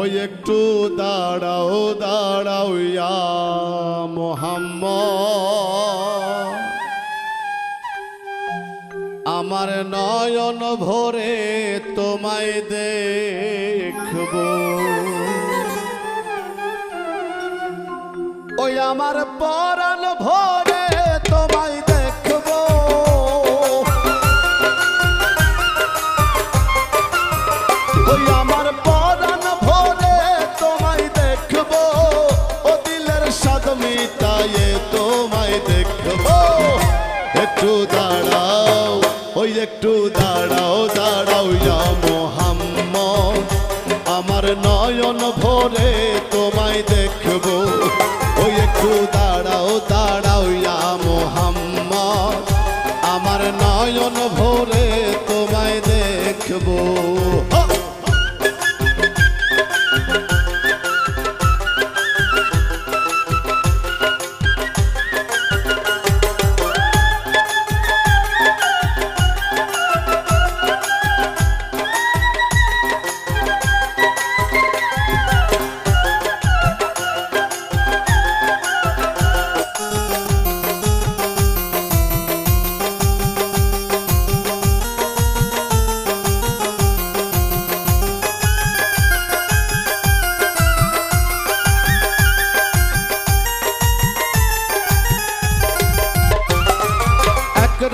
ওই একটু দাঁড়াও দাঁড়াও ইয়া মুহাম্মদ, আমার নয়ন ভরে তোমায় দেখব। ওই আমার পরাণ ভরে তোমায় দেখব। ওই আমার পরাণ ভরে তোমায় দেখব। ও দিলের স্বাদ মিটায়ে তোমায় দেখব। একটু দাঁড়াও, ওই একটু দাঁড়াও দাঁড়াও ইয়া মুহাম্মদ, আমার নয়ন ভরে তোমায় দেখব। ওই একটু দাঁড়াও দাঁড়াও ইয়া মুহাম্মদ, আমার নয়ন ভরে তোমায় দেখব।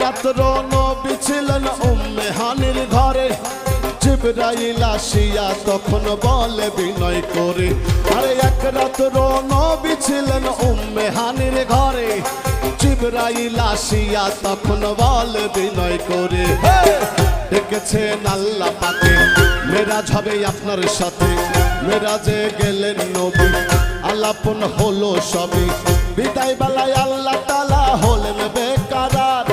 রাত্র নবী ছিলেন উম্মে হানির ঘরে, জিবরাইল আসিয়া তখন বলে বিনয় করে। আরে এক রাত্র নবী ছিলেন উম্মে হানির ঘরে, জিবরাইল আসিয়া তখন বলে বিনয় করে। ডেকেছেন আল্লাহ পাকে, মেরাজ হবে আপনার সাথে। মেরাজে গেলেন নবী, আলাপন হলো সবই। বিদায় বেলায় আল্লাহ তাআলা হলেন বেকারার।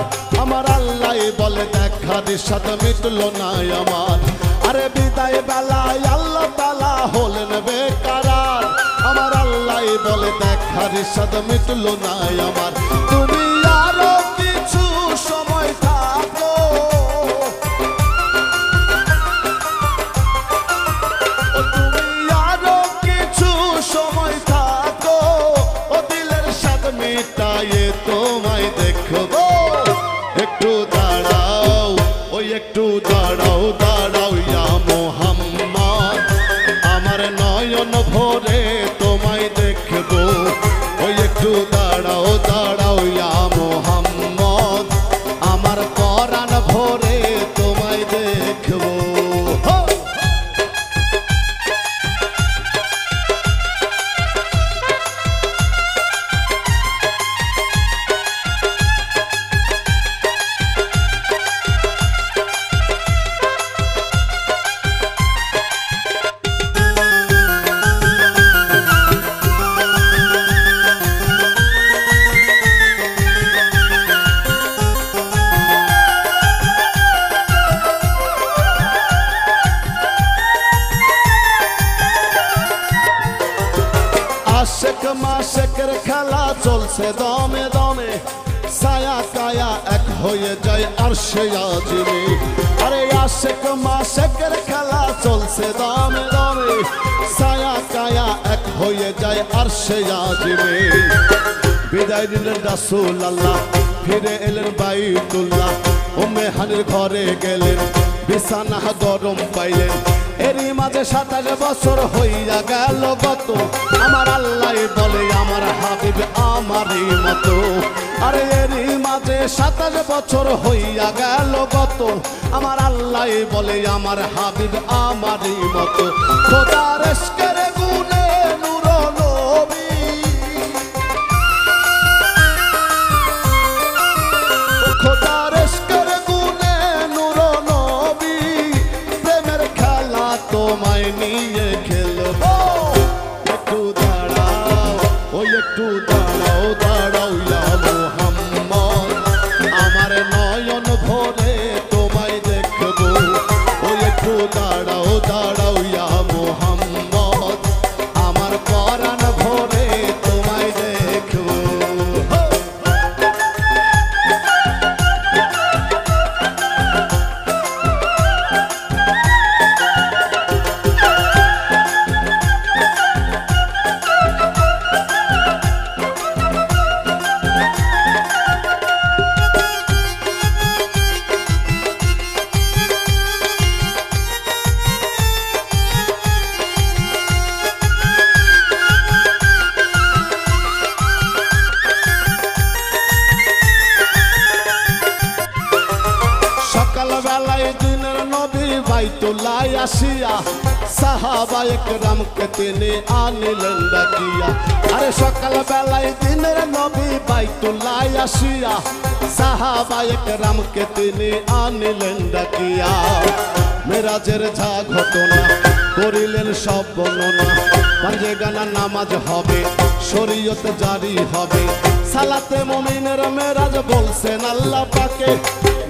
আমার আল্লাহ বলে দেখার স্বাদ মিটলো না আমার। আরে বিদায় বেলায় আল্লাহ তাআলা হলেন বেকারার। আমার আল্লাহ বলে দেখার স্বাদ মিটলো না আমার। তুমি আরো কিছু সময় থাকো, তুমি আরো কিছু সময় থাকো। ও দিলের স্বাদ মিটায়ে তোমায় দেখব। একটু দাঁড়াও, ওই একটু দাঁড়াও দাঁড়াও ইয়া মুহাম্মদ, আমার নয়ন ভরে তোমায় দেখব। ওই একটু দাঁড়াও দাঁড়াও ইয়া মুহাম্মদ, আমার পরাণ ভরে তোমায় দেখব। আশেক মাশেকের খেলা চলছে দমে দমে, ছায়া কায়া এক হয়ে যায় আরশে আজিমে। আরে আশেক মাশেকের খেলা চলছে দমে দমে, ছায়া কায়া এক হয়ে যায় আরশে আজিমে। বিদায় নিলেন রাসূল আল্লাহ, ফিরে এলেন বাইতুল্লাহ। উম্মে হানির ঘরে গেলেন, বিছানা গরম পাইলেন। এরই মাঝে 27 বছর হইয়া গেল গত। আমার আল্লাহ বলে আমার হাবিব আমারই মতো। আরে এরই মাঝে 27 বছর হইয়া গেল গত। আমার আল্লাহ বলে আমার হাবিব আমারই মতো। খোদার ইশকের গুণে নূর নবী, খোদার ইশকের গুণে নূর নবী, প্রেমের খেলা তোমায় নিয়ে খেলবো। একটু দাঁড়াও, ওই একটু দাঁড়াও দাঁড়াও ইয়া মুহাম্মদ, আমার নয়ন ভরে তোমায় দেখব। ওই একটু দাঁড়াও দাঁড়াও ইয়া মুহাম্মদ, আমার পরাণ ভরে বাইতুল্লাহ আসিয়া সাহাবায়ে কেরামকে তিনি আনিলেন ডাকিয়া। আরে সকাল বেলায় দিনের নবী বাইতুল্লাহ আসিয়া সাহাবায়ে কেরামকে তিনি আনিলেন ডাকিয়া। মেরাজের যা ঘটনা করিলেন সব বর্ণনা, পাঞ্জে গানা নামাজ হবে, শরীয়ত জারি হবে। সালাতে মুমিনের মেরাজ বলছেন আল্লাহ পাকে,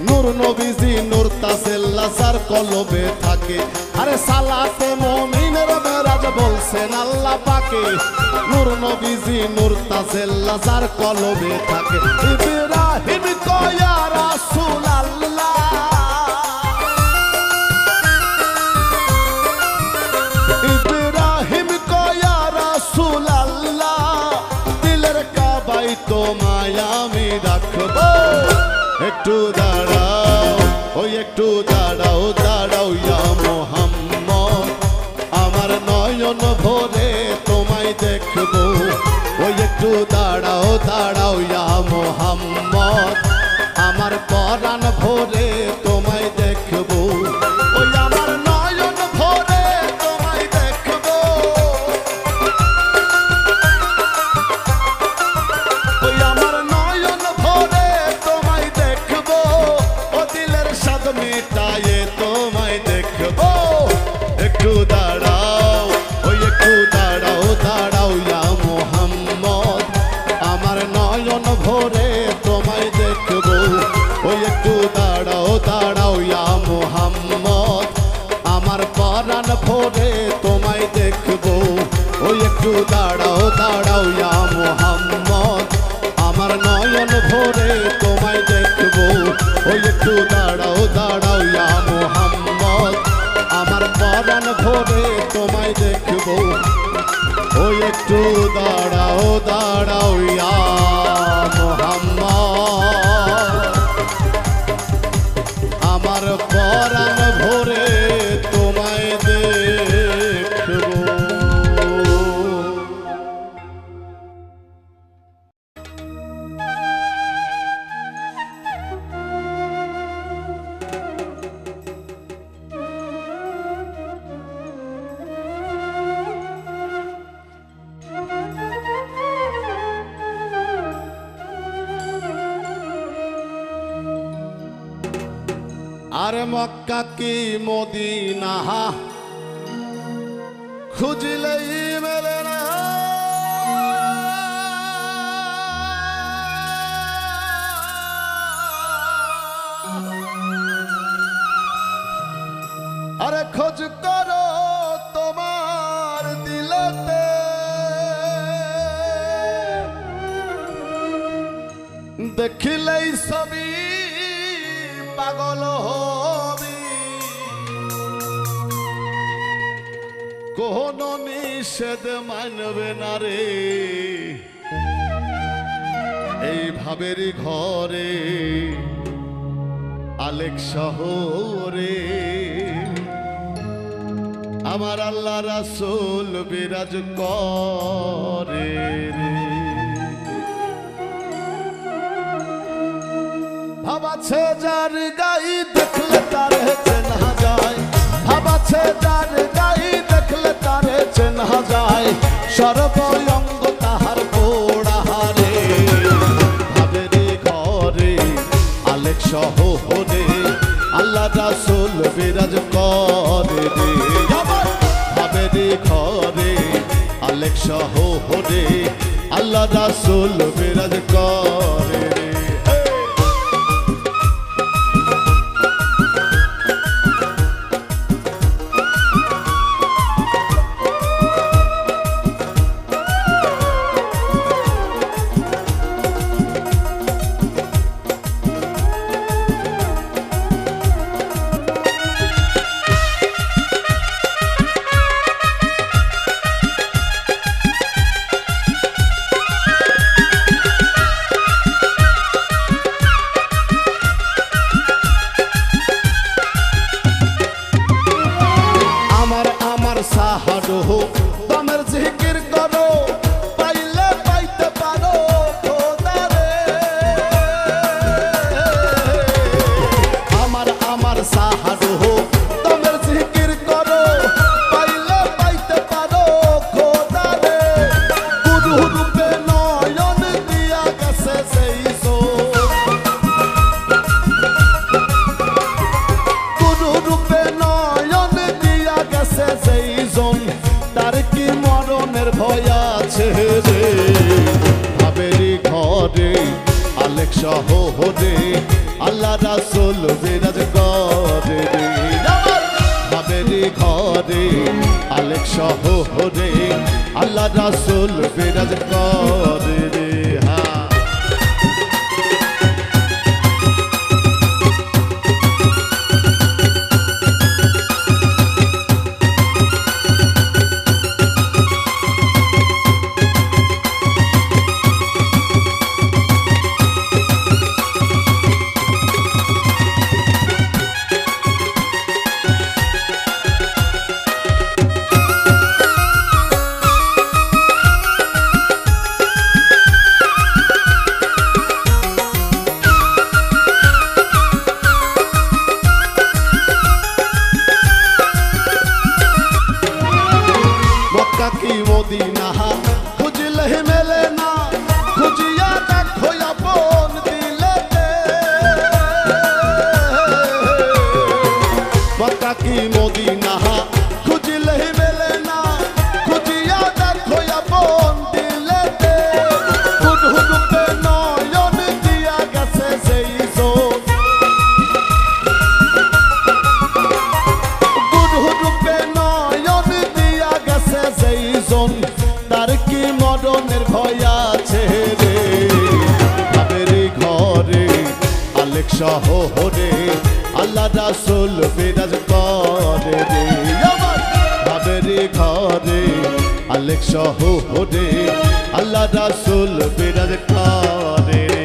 নূর নবীজি নূর তাসেল্লা যার কলবে থাকে। আরে সালাতে মুমিনের মেরাজ বলছেন আল্লাহ পাকে, নূর নবীজি নূর তাসেল্লা যার কলবে থাকে। ইব্রাহিম কয়া রাসূল আল্লাহ, ইব্রাহিম কয়া রাসূল আল্লাহ, দিলের কাবাই তোমায় আমি রাখবো। একটু দাঁড়াও, ওই একটু দাঁড়াও, দাঁড়াও ইয়া মুহাম্মদ, আমার নয়ন ভরে তোমায় দেখবো। ওই একটু দাঁড়াও, দাঁড়াও ইয়া মুহাম্মদ, আমার পরাণ ভরে তোমায় দেখবো। ওই আমার নয়ন ভরে তোমায় দেখবো, ওই আমার নয়ন ভরে তোমায় দেখবো। ও দিলের স্বাদ মিটায়ে তোমায় দেখবো। একটু দাঁড়াও, ওই একটু দাঁড়াও, দাঁড়াও ইয়া মুহাম্মদ, আমার নয়ন ভরে তোমায় দেখবো। ওই একটু দাঁড়াও, দাঁড়াও ইয়া মুহাম্মদ, আমার পরাণ ভরে তোমায় দেখবো। ওই একটু দাঁড়াও, দাঁড়াও ইয়া মুহাম্মদ, আমার নয়ন ভরে তোমায় দেখবো। ওই একটু দাঁড়াও, দাঁড়াও ইয়া মুহাম্মদ, আমার পরাণ ভরে তোমায় দেখবো। ওই একটু দাঁড়াও, দাঁড়াও ইয়া মুহাম্মদ, আমার পরাণ ভরে তোমায় দেখবো। আরে মক্কা কি মদিনা খুঁজলেই মেলে না, আরে খোঁজ করো তোমার দিলতে, দেখিলেই ছবি পাগল হবি। কোন নিষেধ মানবে না রে এই ভাবেরই ঘরে আলেক শহরে। আমার আল্লাহ রাসূল বিরাজ করে রে। ভাবাছে যার গাই দেখলে তার চেনা যায়, ভাবাছে যার গাই দেখলে তার চেনা যায়। সর্বঙ্গ তাহার পোড়াহারে ভাবেরে ঘরে আলেক শহরে আল্লাহ রাসূল বিরাজ করে রে। ভাবেরে ঘরে আলেক শহরে আল্লাহ রাসূল বিরাজ করে রে। শহরে আল্লাহ রাসূল বিরাজ করে রে আমার বাবেরি ঘরে আলেক শহরে আল্লাহ রাসূল বিরাজ করে রে কি মদিনা খুঁজলে মেলে না খুঁজিয়া দেখো আপন দিলেতে মক্কা কি মদিনা খুঁজলে মেলে না খুঁজিয়া দেখো আপন দিলেতে হুদহুদুতে নয়ন দিয়া গেছে সেই জোন হুদহুদুতে নয়ন দিয়া গেছে সেই জোন তার কি মরণের ভয় আছে রে বাবেরি ঘরে আলেক শহরে আল্লাহ রাসূল বিরাজ করে রে আমার বাবেরি ঘরে আলেক শহরে আল্লাহ রাসূল বিরাজ করে রে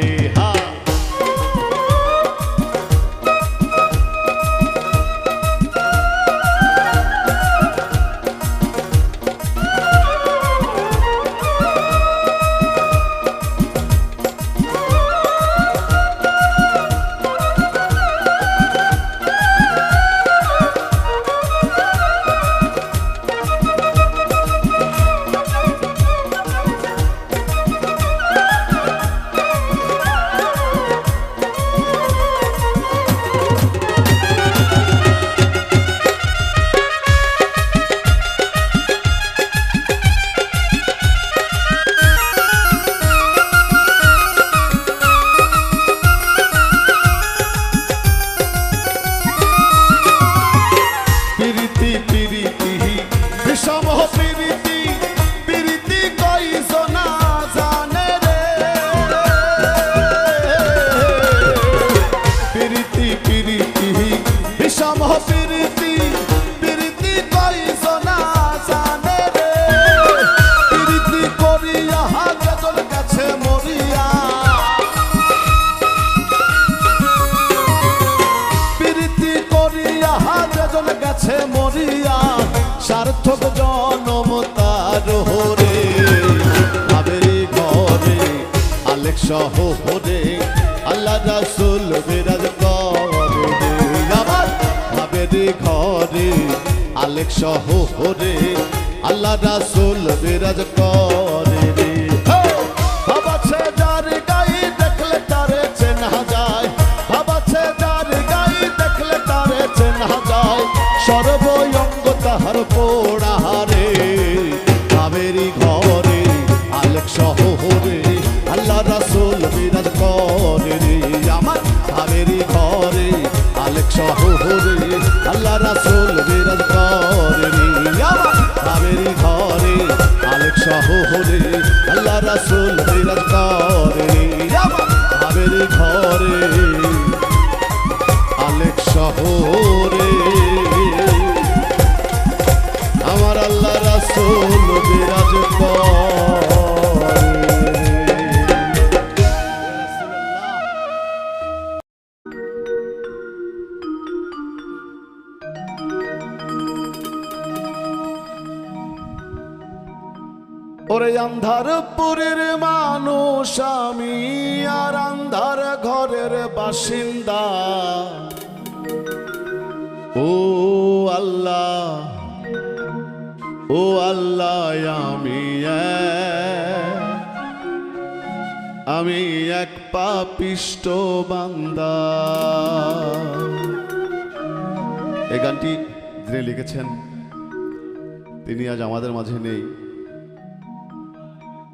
মরিয়া সার্থক জনম তার হরে বাবেরি ঘরে আলেক শহরে আল্লাহ রাসূল বিরাজ করে রে আমার বাবেরি ঘরে আলেক শহরে আল্লাহ রাসূল বিরাজ করে রে বাবাছে যার গাই দেখলে তারে চেনা যায় বাবাছে যার গাই দেখলে তারে চেনা যায় সর্বঙ্গ তাহার পোড়াহারে বাবেরি ঘরে আলেক শহরে আল্লাহ রাসূল বিরাজ করে রে আমার বাবেরি ঘরে আলেক শহরে আল্লাহ রাসূল বিরাজ করে রে আমার বাবেরি ঘরে আলেক শহরে আল্লাহ রাসূল বিরাজ করে রে আমার বাবেরি ঘরে আলেক শহরে আমার আল্লাহ রাসূল বিরাজ করে ওরে আন্ধারপুরের মানুষ আমি আর আন্ধার ঘরের বাসিন্দা ও আল্লাহ ও আল্লাহ আমি এক পাপিষ্ট বান্দা। এই গানটি যিনি লিখেছেন তিনি আজ আমাদের মাঝে নেই।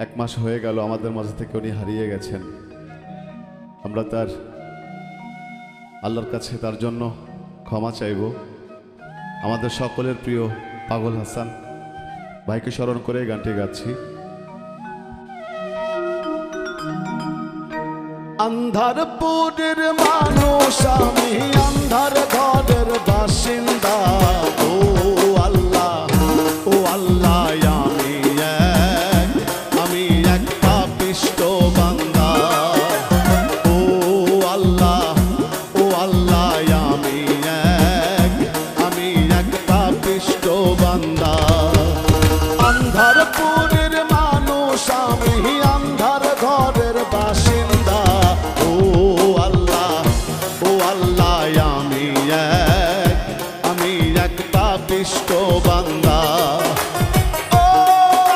1 মাস হয়ে গেল আমাদের মাঝে থেকে উনি হারিয়ে গেছেন। আমরা তার আল্লাহর কাছে তার জন্য ক্ষমা চাইব। আমাদের সকলের প্রিয় পাগল হাসান ভাইকে স্মরণ করে গানটি গাচ্ছি। আন্ধারপুরের মানুষ আমি, আন্ধার ঘরের বাসিন্দা। ও আল্লাহ, ও আল্লাহ, আমি এক পাপিষ্ঠ বান্দা। ও আল্লাহ, ও আল্লাহ, আমি এক পাপিষ্ঠ বান্দা। আন্ধারপুরের মানুষ আমি, আন্ধার ঘরের বাসিন্দা। ও আল্লাহ, ও আল্লাহ, আমি এক পাপিষ্ঠ বান্দা। ও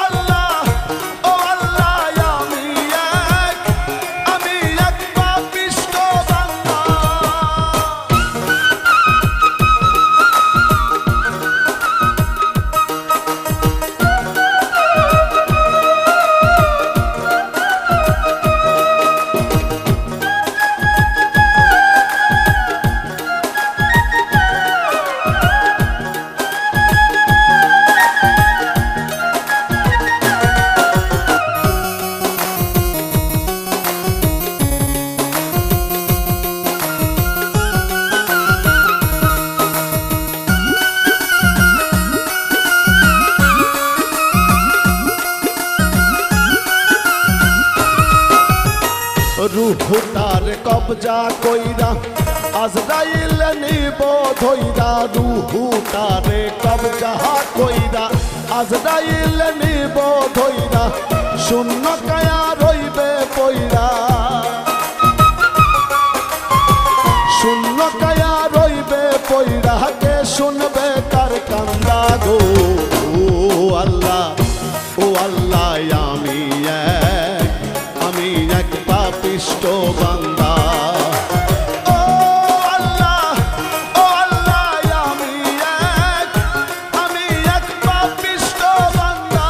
আল্লাহ, ও আল্লাহ, আমি এক পাপিষ্ঠ বান্দা। রুহুটার কবজা কইরা আজরাইল নিব ধইরা। রুহুটারে কবজা কইরা আজরাইল নিব ধইরা। শূন্য কায়া রইবে পইরা, শূন্য কায়া রইবে পইরা। কে শুনবে কার কান্দা গো? ও আল্লাহ, ও আল্লাহ, আমি এক পাপিষ্ঠ বান্দা। ও আল্লাহ, ও আল্লাহ, আমি এক পাপিষ্ঠ বান্দা।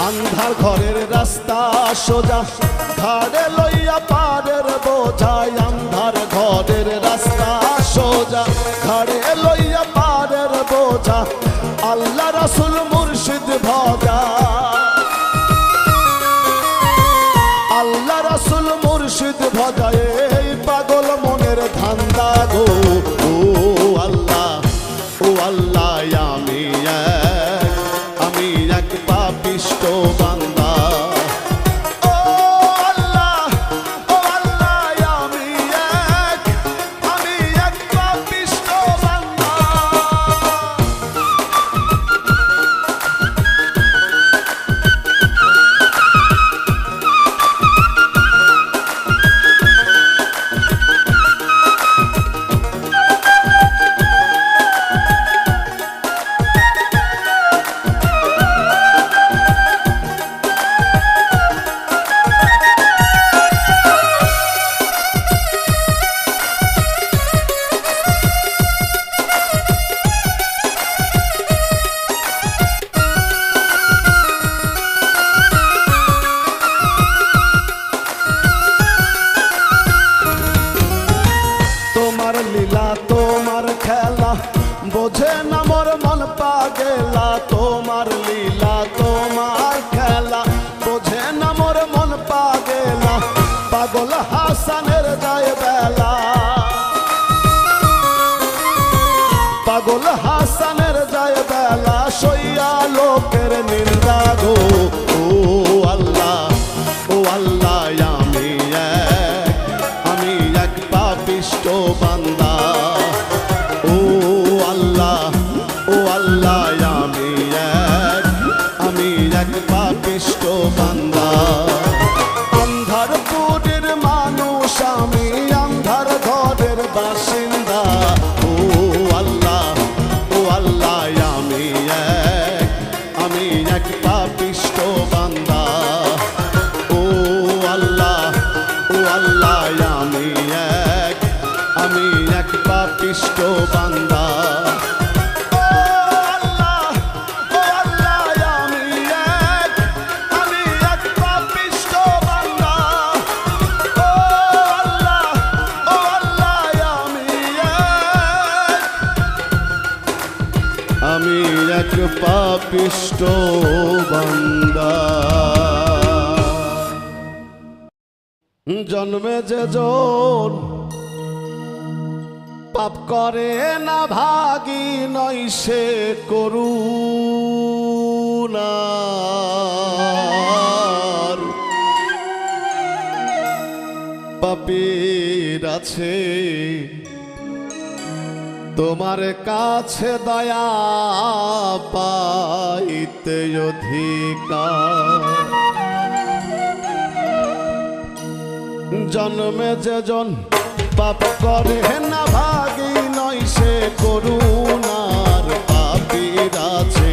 আন্ধার ঘরের রাস্তা সোজা, ঘাড়ে লইয়া পারের বোঝাই। আন্ধার ঘরের রাস্তা সোজা, ঘাড়ে লইয়া পারের বোঝা। আল্লাহ রাসূল মুর্শিদ ভজা, আল্লাহ রাসূল মুর্শিদ ভজা। এই পাগল মনের ধান্দা গো। ও আল্লাহ, ও আল্লাহ, আমি এক পাপিষ্ঠ বান্দা। ও আল্লাহ, ও আল্লাহ, আমি এক পাপিষ্ঠ বান্দা। বোঝে না মোর মন পাগেলা। তোমার লীলা, তোমার খেলা, বোঝে না মোর মন পাগেলা। পাগল হাসানের যায় বেলা, পাগল হাসানের যায় বেলা। সইয়া লোকের নিন্দা গো। ও আল্লাহ, ও আল্লাহ, আমি এক পাপিষ্ঠ বান্দা। আল্লাহ আমি এক পাপিষ্ঠ বান্দা। আমি এক পাপিষ্ঠ বান্দা। জন্মে যে জন পাপ করে না ভাগী নয় সে করুণার পাপীর আছে তোমার কাছে দয়া পাইতে অধিকার। জন্মে যে জন পাপ করে না ভাগী নয় সে করুণার পাপীর আছে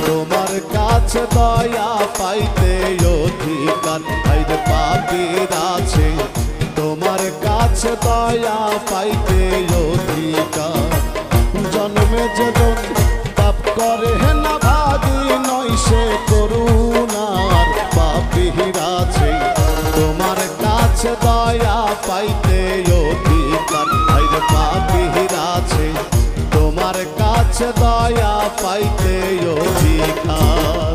তোমার কাছে দয়া পাইতে অধিকার। আইরে পাপীর আছে তোমার কাছে দয়া পাইতে অধিকার। জন্মে যে জন পাপ করে না ভাগী নয় সে করুণার পাপীর আছে তোমার কাছে দয়া পাইতে অধিকার। আইরে পাপীর আছে তোমার কাছে দয়া পাইতে অধিকার।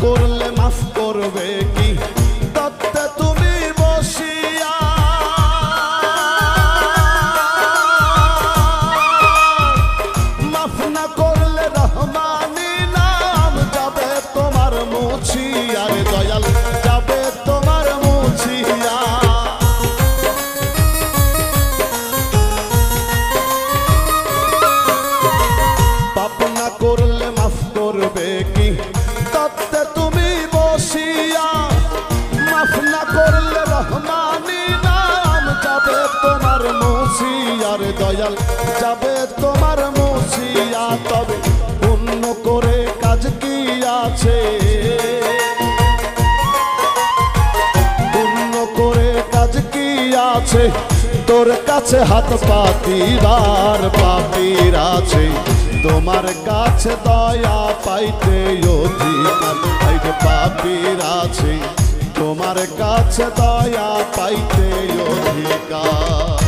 করলে মাফ করবে কি তত্ত্বে তুমি বসিয়া। মাফ না করলে রহমানি নাম যাবে তোমার মুছিয়া। রে দয়াল যাবে তোমার মুছিয়া। পাপ না করলে মাফ করবে কি তত্ত্বে তুমি বসিয়া। মাফ না করলে রহমানি নাম যাবে তোমার মুছিয়া। রে দয়াল যাবে তোমার মুছিয়া। তবে পুণ্য করে কাজ কি আছে পুণ্য করে কাজ কি আছে তোর কাছে হাত পাতিবার পাপীর আছে তোমার কাছে দয়া পাইতে অধিকার। আইরে পাপীর আছে তোমার কাছে দয়া পাইতে অধিকার।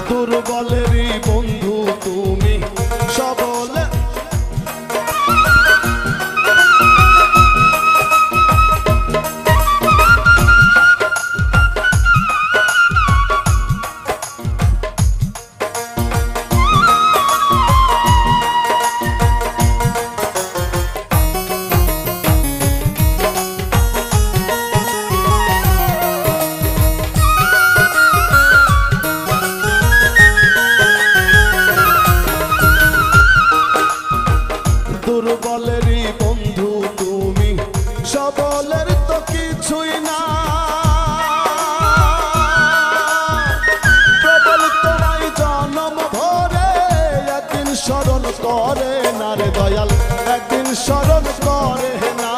দুর্বলেরই বন্ধু তুমি সবলে। দুর্বলেরই বন্ধু তুমি সবলের তো কিছুই না। প্রবল তোমায় জনম ভরে একদিন স্মরণ করে না। রে দয়াল একদিন স্মরণ করে না।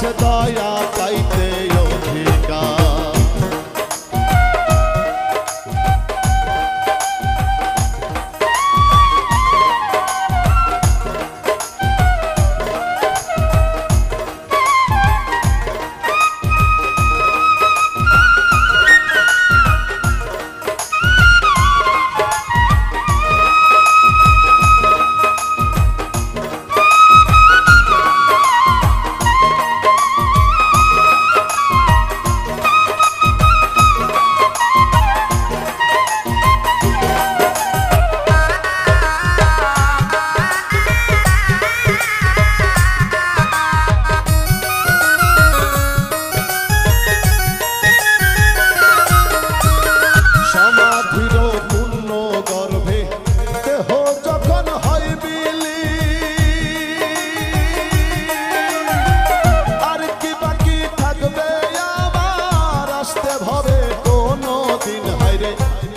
কাছে দয়া পাইতে অধিকার।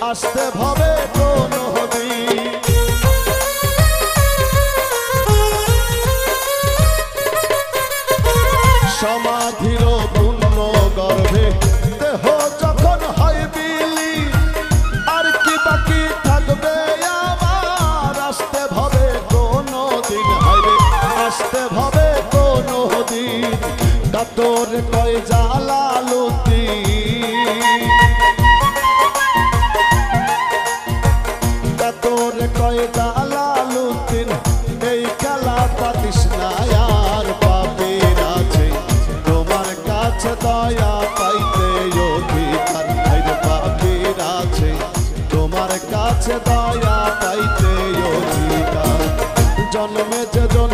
আসতে ভাবে কোনো দিন সমাধির পূর্ণ গর্ভে দেহ যখন হয় বিলি আর কি বাকি থাকবে আমার আসতে ভাবে কোনো দিন হাইরে আসতে ভাবে কোনো দিন কাতর কয় জালালুদ্দিন জালালুদ্দিন এই খেলা পাতিস না আর পাপীর আছে তোমার কাছে দয়া পাইতে অধিকার। পাপীর আছে তোমার কাছে দয়া পাইতে অধিকার। জন্মে যেজন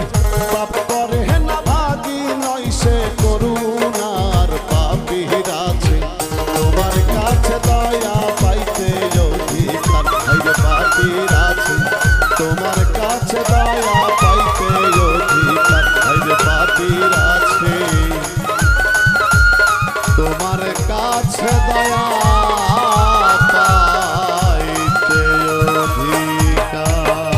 পাপ করে না ভাগী নয় সে করুণার পাপীর আছে তোমার কাছে দয়া পাইতে অধিকার। পাপীর আছে তোমার কাছে দয়া পাইতে অধিকার। পাপীর আছে তোমার কাছে দয়া পাইতে অধিকার।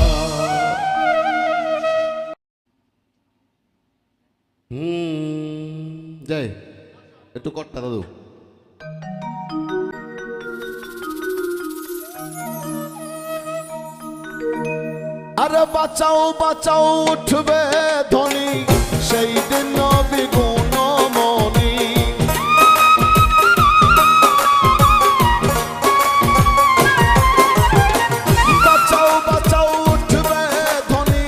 যাই একটু কটটা দাদু। আরে বাঁচাও বাঁচাও উঠবে ধ্বনি সেই দিন নবী গুণমণি। বাঁচাও বাঁচাও উঠবে ধ্বনি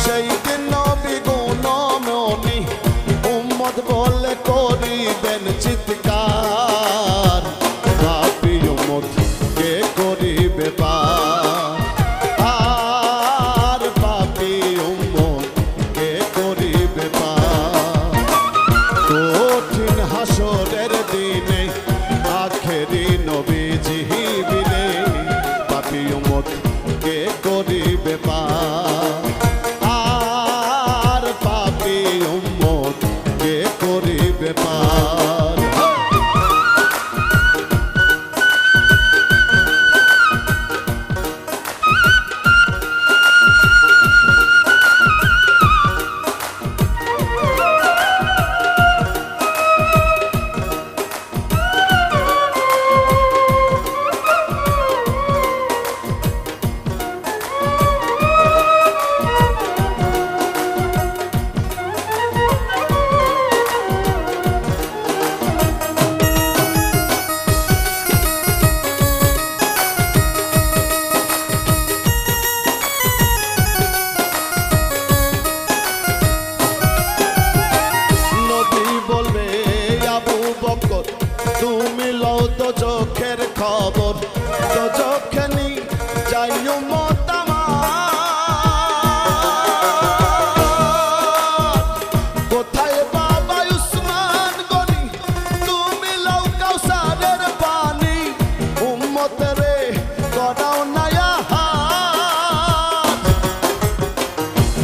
সেই দিন নবী গুণমণি। উম্মত বলে করিবেন চিৎকার পাপী উম্মত কে করিবে পার। কঠিন হাসরের দিনে আখেরি নবীজি বিনে পাপী উম্মত কে করিবে পার। আর পাপী উম্মত কে করিবে পার। তুমি লও তো চোখের খবর তো চোখেনি যাইও মত কোথায় বাবা উসমান গনি তুমি লও কাউসারের পানি উম্মত রে করাও নায়া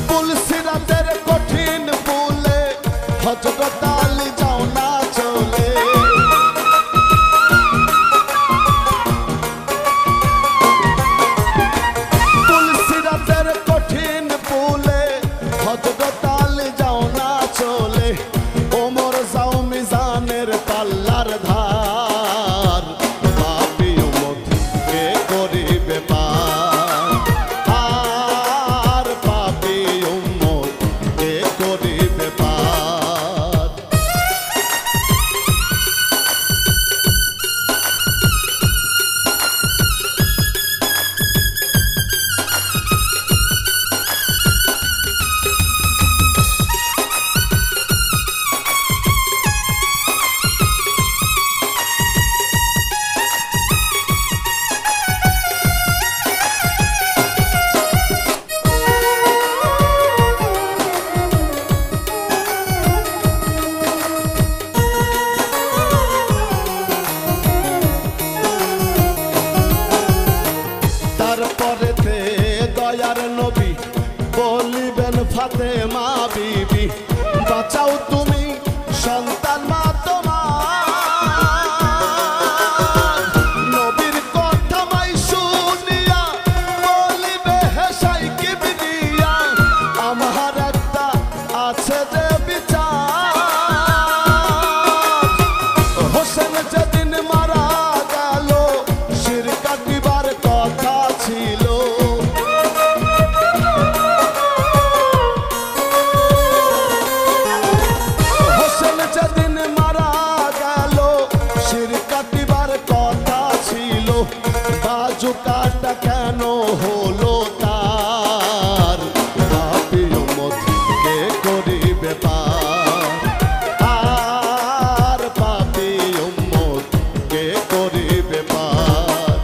পুলসিরাতের কঠিন ফুলে হযরত আলী যাও না চলে। কঠিন ফুলে হযরত আলী যাও না চলে। ওমর ফাতেমা বিবি বাঁচাও তুমি সন্তান মা তোমার নবীর কথা মাই শুনিয়া বলিবে হেসাই কিবরিয়া আমার একটা আছে যে বিচার হোসেন যেদিন মারা গেল শির কাটিবার কথা ছিল হোসেন যেদিন মারা গেল শির কাটিবার কথা ছিল বাজু কাটা কেন হলো তার পাপী উম্মত কে করিবে পার আর পাপী উম্মত কে করিবে পার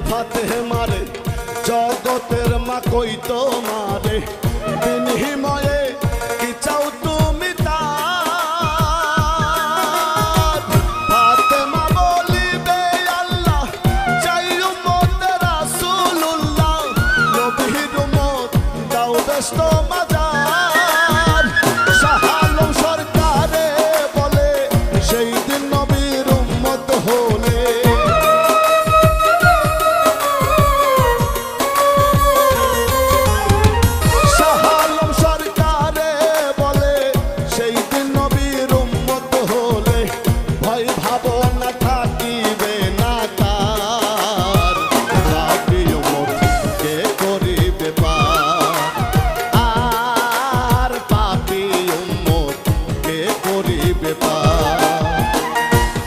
ফাতেমারে জগতের মা কই তোমারে বিনিময়ে কি চাও তুমি তার ফাতেমা বলিবে আল্লাহ চাই উম্মত রাসূলুল্লাহ নবীর উম্মত দাও ব্যস্ত মাজার শাহ আলম সরকারে বলে সেই দিন নবীর উম্মত হলে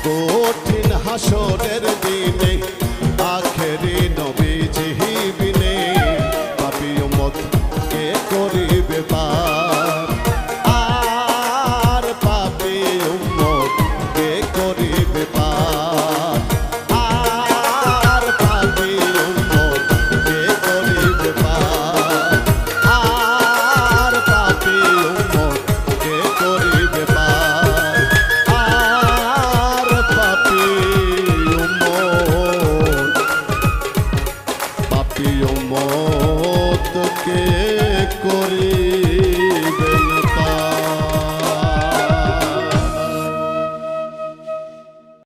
কঠিন হাসরের দিনে আখেরি নবীজি বিনে পাপী উম্মত কে করিবে পার আর পাপী উম্মত কে করিবে পার আর পাপী উম্মত কে করিবে পার আর পাপী উম্মত কে করিবে পার পাপী উম্মত কে করি